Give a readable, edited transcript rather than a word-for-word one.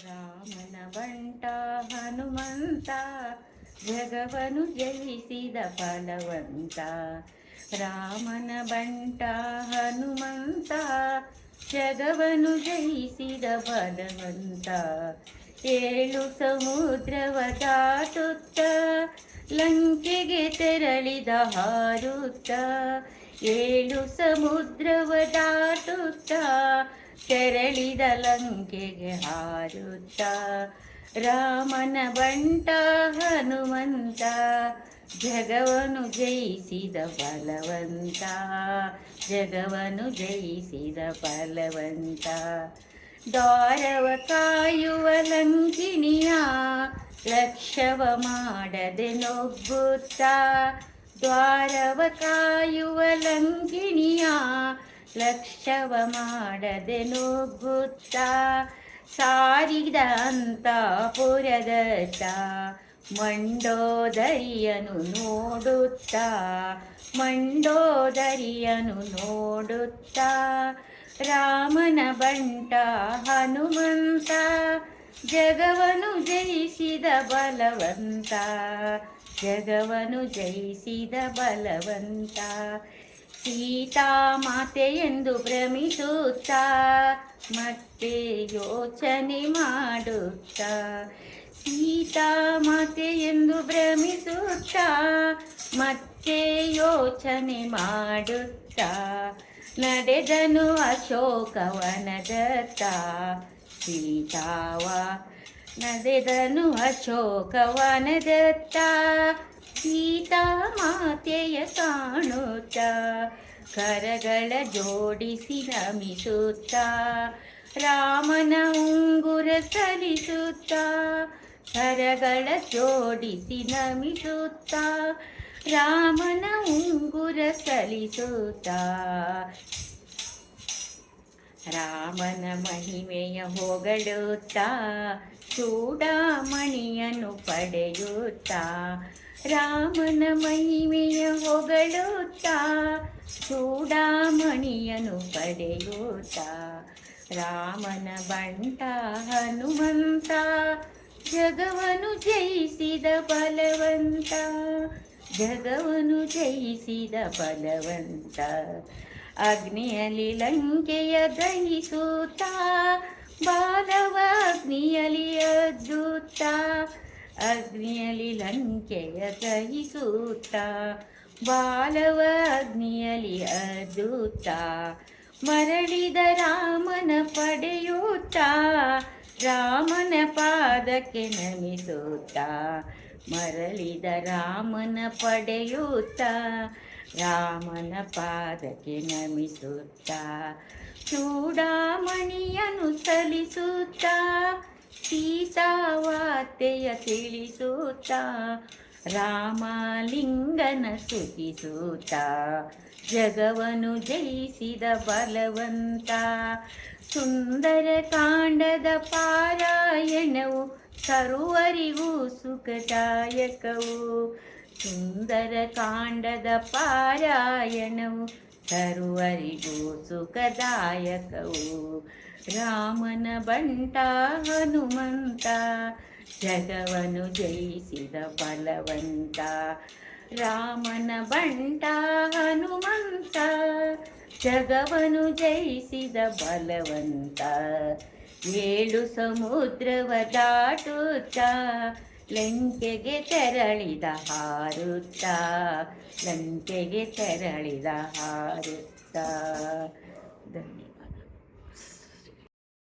ರಾಮನ ಬಂಟ ಹನುಮಂತ ಜಗವನು ಜಯಿಸಿದ ಫಲವಂತ. ರಾಮನ ಬಂಟ ಹನುಮಂತ ಜಗವನು ಜಯಿಸಿದ ಬಲವಂತ. 7 ಸಮುದ್ರವ ದಾಟುತ್ತ ಲಂಕೆಗೆ ತೆರಳಿದ ಹಾರುತ್ತ. 7 ಸಮುದ್ರವ ದಾಟುತ್ತ ತೆರಳಿದ ಲಂಕೆಗೆ ಹಾರುತ್ತ. ರಾಮನ ಬಂಟ ಹನುಮಂತ ಜಗವನು ಜಯಿಸಿದ ಬಲವಂತ. ಜಗವನು ಜಯಿಸಿದ ಬಲವಂತ. ದ್ವಾರವ ಕಾಯುವ ಲಂಕಿಣಿಯ ಲಕ್ಷ್ಯವ ಮಾಡದೆ ನುಗ್ಗುತ್ತ. ದ್ವಾರವ ಕಾಯುವ ಲಂಕಿಣಿಯ ಲಕ್ಷ್ಯವ ಮಾಡದೆ ನುಗ್ಗುತ್ತ. ಸಾರಿದ ಅಂತಃಪುರದತ್ತ ಮಂಡೋದರಿಯನು ನೋಡುತ್ತ. ಮಂಡೋದರಿಯನು ನೋಡುತ್ತ. ರಾಮನ ಬಂಟ ಹನುಮಂತ ಜಗವನು ಜಯಿಸಿದ ಬಲವಂತ. ಜಗವನು ಜಯಿಸಿದ ಬಲವಂತ. ಸೀತಾಮಾತೆಯೆಂದು ಭ್ರಮಿಸುತ್ತ ಮತ್ತೆ ಯೋಚನೆ ಮಾಡುತ್ತ. ಸೀತಾಮಾತೆಯೆಂದು ಭ್ರಮಿಸುತ್ತ ಮತ್ತೆ ಯೋಚನೆ ಮಾಡುತ್ತ. ನಡೆದನು ಅಶೋಕವನದತ್ತ ನಡೆದನು ಅಶೋಕವನದತ್ತ. ಸೀತಾಮಾತೆಯ ಕಾಣುತ್ತ ಕರಗಳ ಜೋಡಿಸಿ ನಮಿಸುತ್ತ. ರಾಮನ ಉಂಗುರ ಸಲಿಸುತ್ತ ಕರಗಳ ಜೋಡಿಸಿ ನಮಿಸುತ್ತ. ರಾಮನ ಉಂಗುರ ಸಲಿಸುತ್ತ. ರಾಮನ ಮಹಿಮೆಯ ಹೊಗಳುತ್ತ ಚೂಡಾಮಣಿಯನ್ನು ಪಡೆಯುತ್ತ. ರಾಮನ ಮಹಿಮೆಯ ಹೊಗಳುತ್ತ ಚೂಡಾಮಣಿಯನ್ನು ಪಡೆಯುತ್ತ. ರಾಮನ ಬಂಟ ಹನುಮಂತ ಜಗವನು ಜಯಿಸಿದ ಬಲವಂತ. ಜಗವನು ಜಯಿಸಿದ ಬಲವಂತ. ಅಗ್ನಿಯಲ್ಲಿ ಲಂಕೆಯ ದಹಿಸುತ್ತ ಬಾಲವ ಅಗ್ನಿಯಲ್ಲಿ ಅದ್ದುತ್ತ. ಅಗ್ನಿಯಲ್ಲಿ ಲಂಕೆಯ ದಹಿಸುತ್ತ ಬಾಲವ ಅಗ್ನಿಯಲ್ಲಿ ಅದ್ದುತ್ತ. ಮರಳಿದ ರಾಮನ ಪಡೆಯುತ್ತ ರಾಮನ ಪಾದಕ್ಕೆ ನಮಿಸುತ್ತ. ಮರಳಿದ ರಾಮನ ಪಡೆಯುತ್ತ ರಾಮನ ಪಾದಕ್ಕೆ ನಮಿಸುತ್ತ. ಚೂಡಾಮಣಿಯನ್ನು ಸಲಿಸುತ್ತ ಸೀತಾವಾರ್ತೆಯ ತಿಳಿಸುತ್ತ. ರಾಮಲಿಂಗನ ಸ್ತುತಿಸುತ್ತ ಜಗವನು ಜಯಿಸಿದ ಬಲವಂತ. ಸುಂದರ ಕಾಂಡದ ಪಾರಾಯಣವು ಸರ್ವರಿಗೂ ಸುಖದಾಯಕವು. ಸುಂದರ ಕಾಂಡದ ಪಾರಾಯಣವು ಸರ್ವರಿಗೂ ಸುಖದಾಯಕವು. ರಾಮನ ಬಂಟ ಹನುಮಂತ ಜಗವನು ಜಯಿಸಿದ ಬಲವಂತ. ರಾಮನ ಬಂಟ ಹನುಮಂತ ಜಗವನು ಜಯಿಸಿದ ಬಲವಂತ. 7 ಸಮುದ್ರವ ದಾಟುತ್ತ ಲಂಕೆಗೆ ತೆರಳಿದ ಹಾರುತ್ತ. ಲಂಕೆಗೆ ತೆರಳಿದ ಹಾರುತ್ತ.